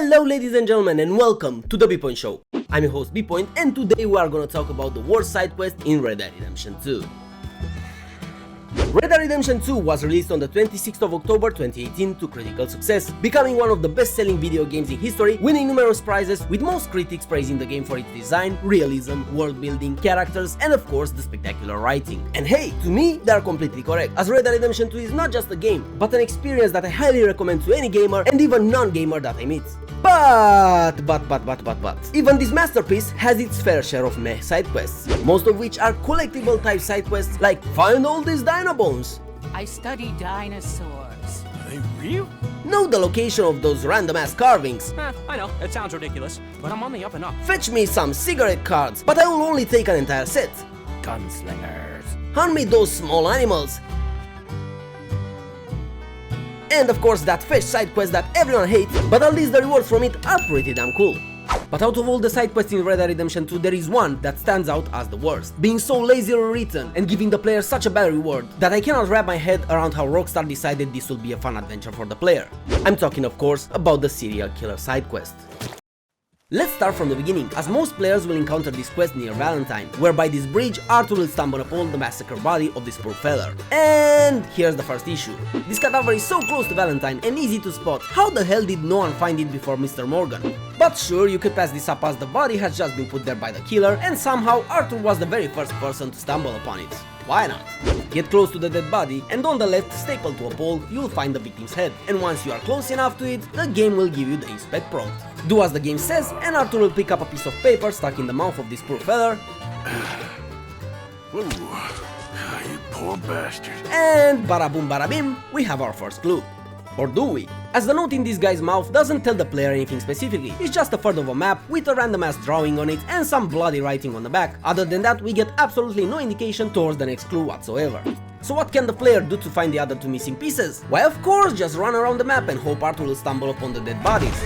Hello ladies and gentlemen and welcome to the Bpointshow. I'm your host Bpoint and today we are gonna talk about the worst side quest in Red Dead Redemption 2. Red Dead Redemption 2 was released on the 26th of October 2018 to critical success, becoming one of the best-selling video games in history, winning numerous prizes, with most critics praising the game for its design, realism, world building, characters, and of course the spectacular writing. And hey, to me, they are completely correct, as Red Dead Redemption 2 is not just a game, but an experience that I highly recommend to any gamer and even non-gamer that I meet. But, even this masterpiece has its fair share of meh side quests, most of which are collectible type side quests like find all these dino bones. I study dinosaurs. Are they real? Know the location of those random ass carvings. I know, it sounds ridiculous, but I'm on the up and up. Fetch me some cigarette cards, but I will only take an entire set. Gunslingers. Hunt me those small animals. And of course that fish side quest that everyone hates, but at least the rewards from it are pretty damn cool. But out of all the side quests in Red Dead Redemption 2, there is one that stands out as the worst, being so lazily written and giving the player such a bad reward that I cannot wrap my head around how Rockstar decided this would be a fun adventure for the player. I'm talking of course about the serial killer side quest. Let's start from the beginning, as most players will encounter this quest near Valentine, where by this bridge Arthur will stumble upon the massacred body of this poor feller. And here's the first issue. This cadaver is so close to Valentine and easy to spot, how the hell did no one find it before Mr. Morgan? But sure, you could pass this up as the body has just been put there by the killer, and somehow Arthur was the very first person to stumble upon it. Why not? Get close to the dead body, and on the left, stapled to a pole, you'll find the victim's head, and once you are close enough to it, the game will give you the inspect prompt. Do as the game says, and Arthur will pick up a piece of paper stuck in the mouth of this poor feller. Ooh, you poor bastard. And bada boom bada bim, we have our first clue. Or do we? As the note in this guy's mouth doesn't tell the player anything specifically, it's just a third of a map with a random ass drawing on it and some bloody writing on the back. Other than that, we get absolutely no indication towards the next clue whatsoever. So what can the player do to find the other two missing pieces? Why, of course, just run around the map and hope Arthur will stumble upon the dead bodies.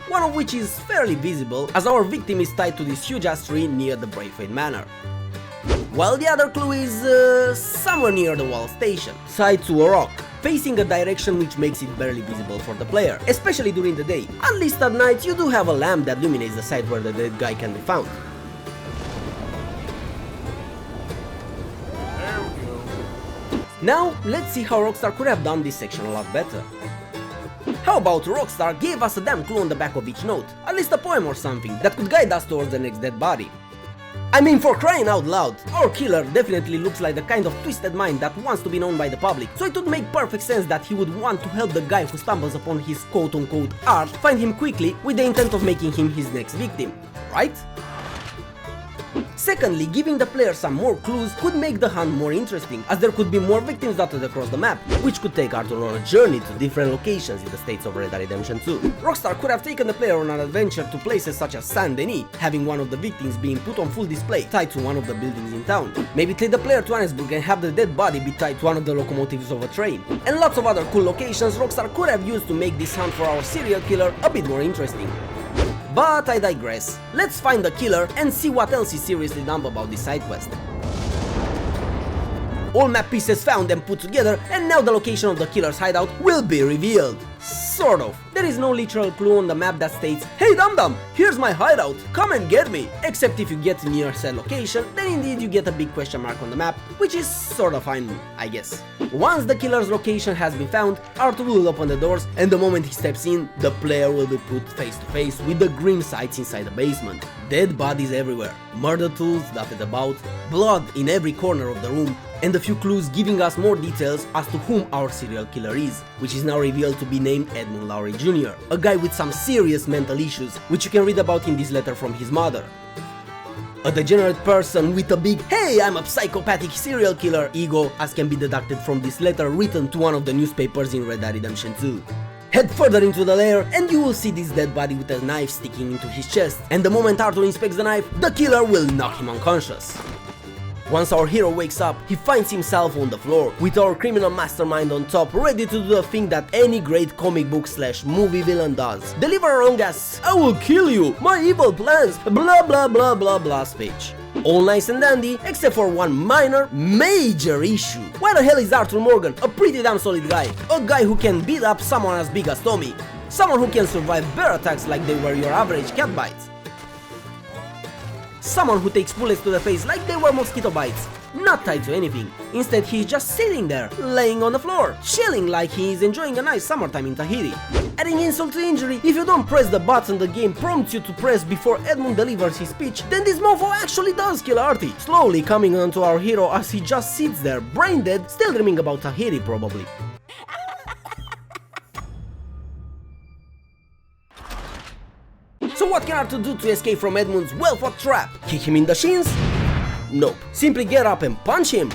One of which is fairly visible, as our victim is tied to this huge ass tree near the Braithwaite Manor. While the other clue is somewhere near the wall station, tied to a rock, facing a direction which makes it barely visible for the player, especially during the day. At least at night you do have a lamp that illuminates the site where the dead guy can be found. There we go. Now, let's see how Rockstar could have done this section a lot better. How about Rockstar gave us a damn clue on the back of each note, at least a poem or something, that could guide us towards the next dead body. I mean, for crying out loud, our killer definitely looks like the kind of twisted mind that wants to be known by the public, so it would make perfect sense that he would want to help the guy who stumbles upon his quote-unquote art find him quickly with the intent of making him his next victim, right? Secondly, giving the player some more clues could make the hunt more interesting, as there could be more victims dotted across the map, which could take Arthur on a journey to different locations in the states of Red Dead Redemption 2. Rockstar could have taken the player on an adventure to places such as Saint Denis, having one of the victims being put on full display, tied to one of the buildings in town. Maybe take the player to Annesburg and have the dead body be tied to one of the locomotives of a train. And lots of other cool locations Rockstar could have used to make this hunt for our serial killer a bit more interesting. But I digress. Let's find the killer and see what else is seriously dumb about this side quest. All map pieces found and put together, and now the location of the killer's hideout will be revealed. Sort of. There is no literal clue on the map that states, "Hey dum dum, here's my hideout, come and get me." Except if you get near said location, then indeed you get a big question mark on the map, which is sort of fine, I guess. Once the killer's location has been found, Arthur will open the doors, and the moment he steps in, the player will be put face to face with the grim sights inside the basement. Dead bodies everywhere, murder tools dotted about, blood in every corner of the room, and a few clues giving us more details as to whom our serial killer is, which is now revealed to be named Edmund Lowry Jr., a guy with some serious mental issues, which you can read about in this letter from his mother. A degenerate person with a big "hey, I'm a psychopathic serial killer" ego, as can be deducted from this letter written to one of the newspapers in Red Dead Redemption 2. Head further into the lair and you will see this dead body with a knife sticking into his chest, and the moment Arthur inspects the knife, the killer will knock him unconscious. Once our hero wakes up, he finds himself on the floor, with our criminal mastermind on top, ready to do the thing that any great comic book / movie villain does. Deliver a wrong ass "I will kill you, my evil plans, blah blah blah blah blah" speech. All nice and dandy, except for one minor, major issue. Why the hell is ArthurMorgan a pretty damn solid guy? A guy who can beat up someone as big as Tommy. Someone who can survive bear attacks like they were your average cat bites. Someone who takes bullets to the face like they were mosquito bites. Not tied to anything. Instead, he's just sitting there, laying on the floor, chilling like he is enjoying a nice summertime in Tahiti. Adding insult to injury, if you don't press the button the game prompts you to press before Edmund delivers his speech, then this mofo actually does kill Artie, slowly coming onto our hero as he just sits there, brain dead, still dreaming about Tahiti probably. So what can Arthur do to escape from Edmund's well-thought trap? Kick him in the shins? Nope. Simply get up and punch him?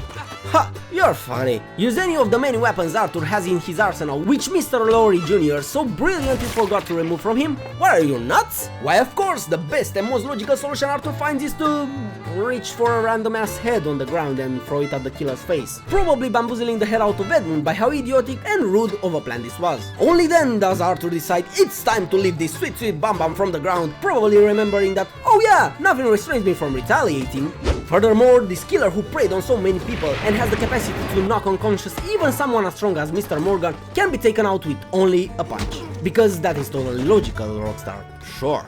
Ha! You're funny. Use any of the many weapons Arthur has in his arsenal, which Mr. Lowry Jr. so brilliantly forgot to remove from him? Why, are you nuts? Why, of course, the best and most logical solution Arthur finds is to reach for a random ass head on the ground and throw it at the killer's face, probably bamboozling the head out of Edmund by how idiotic and rude of a plan this was. Only then does Arthur decide it's time to lift this sweet bam bam from the ground, probably remembering that, oh yeah, nothing restrains me from retaliating. Furthermore, this killer who preyed on so many people and has the capacity to knock unconscious even someone as strong as Mr. Morgan can be taken out with only a punch. Because that is totally logical, Rockstar. Sure.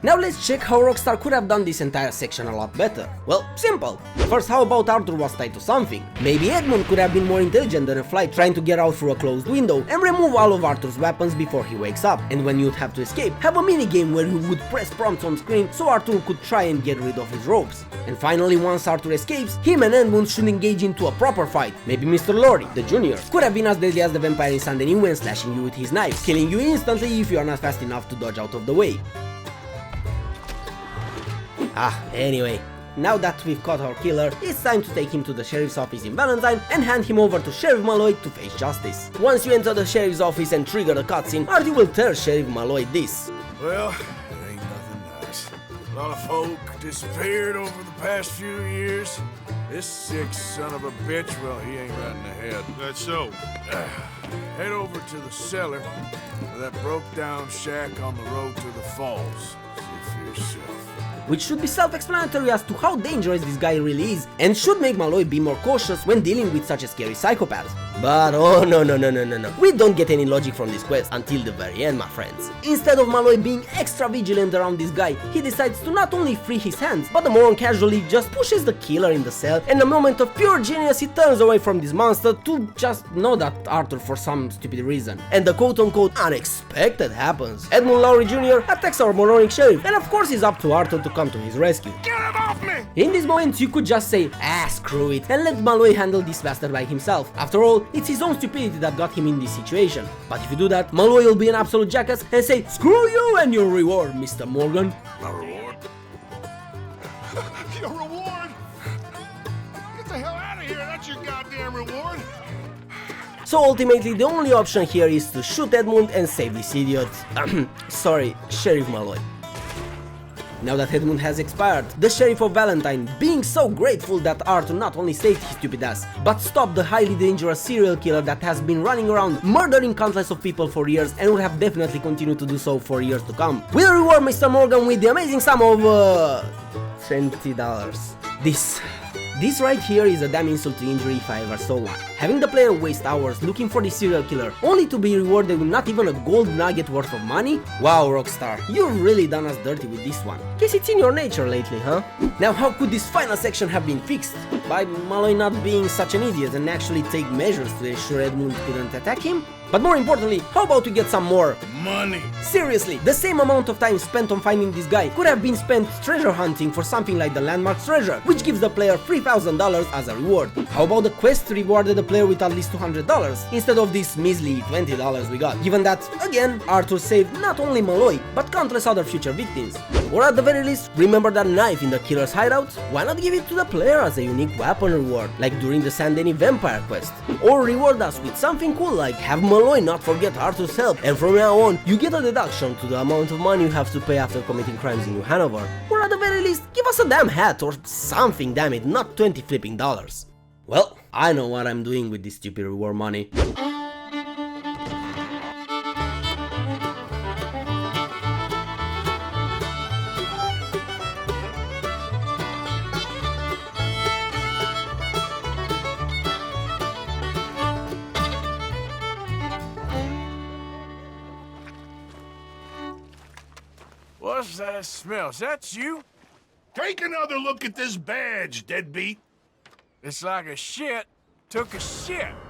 Now let's check how Rockstar could have done this entire section a lot better. Well, simple. First, how about Arthur was tied to something? Maybe Edmund could have been more intelligent than a fly trying to get out through a closed window and remove all of Arthur's weapons before he wakes up. And when you'd have to escape, have a minigame where you would press prompts on screen so Arthur could try and get rid of his ropes. And finally, once Arthur escapes, him and Edmund should engage into a proper fight. Maybe Mr. Lowry, the Jr., could have been as deadly as the vampire in San Denis when slashing you with his knife, killing you instantly if you are not fast enough to dodge out of the way. Anyway, now that we've caught our killer, it's time to take him to the sheriff's office in Valentine and hand him over to Sheriff Malloy to face justice. Once you enter the sheriff's office and trigger the cutscene, Artie will tell Sheriff Malloy this. Well, it ain't nothing nice. A lot of folk disappeared over the past few years. This sick son of a bitch, well, he ain't right in the head. That's so. Head over to the cellar of that broke-down shack on the road to the falls. See for yourself. Which should be self-explanatory as to how dangerous this guy really is, and should make Malloy be more cautious when dealing with such a scary psychopath. But oh no, we don't get any logic from this quest until the very end, my friends. Instead of Malloy being extra vigilant around this guy, he decides to not only free his hands, but the moron casually just pushes the killer in the cell, and in a moment of pure genius he turns away from this monster to just nod at Arthur for some stupid reason. And the quote-unquote unexpected happens. Edmund Lowry Jr. attacks our moronic sheriff, and of course it's up to Arthur to come to his rescue. Get him off me! In this moment you could just say, screw it, and let Malloy handle this bastard by himself. After all, it's his own stupidity that got him in this situation. But if you do that, Malloy will be an absolute jackass and say, screw you and your reward, Mr. Morgan. My reward? Your reward? Get the hell out of here, that's your goddamn reward! So ultimately the only option here is to shoot Edmund and save this idiot. Sorry, Sheriff Malloy. Now that Edmund has expired, the Sheriff of Valentine, being so grateful that Arthur not only saved his stupid ass, but stopped the highly dangerous serial killer that has been running around murdering countless of people for years and would have definitely continued to do so for years to come, will reward Mr. Morgan with the amazing sum of $20. This right here is a damn insult to injury if I ever saw one. Having the player waste hours looking for the serial killer, only to be rewarded with not even a gold nugget worth of money? Wow, Rockstar, you've really done us dirty with this one. Guess it's in your nature lately, huh? Now how could this final section have been fixed? By Malloy not being such an idiot and actually take measures to ensure Edmund couldn't attack him? But more importantly, how about we get some more money? Seriously, the same amount of time spent on finding this guy could have been spent treasure hunting for something like the Landmark treasure, which gives the player $3,000 as a reward. How about the quest rewarded the player with at least $200 instead of this measly $20 we got, given that, again, Arthur saved not only Malloy, but countless other future victims. Or at the very least, remember that knife in the killer's hideout? Why not give it to the player as a unique weapon reward, like during the San Denis vampire quest? Or reward us with something cool like have Malloy not forget Arthur's help, and from now on you get a deduction to the amount of money you have to pay after committing crimes in New Hanover. Or at the very least, give us a damn hat or something, damn it, not 20 flipping dollars. Well, I know what I'm doing with this stupid reward money. What's that smell? Is that you? Take another look at this badge, deadbeat. It's like a shit took a shit.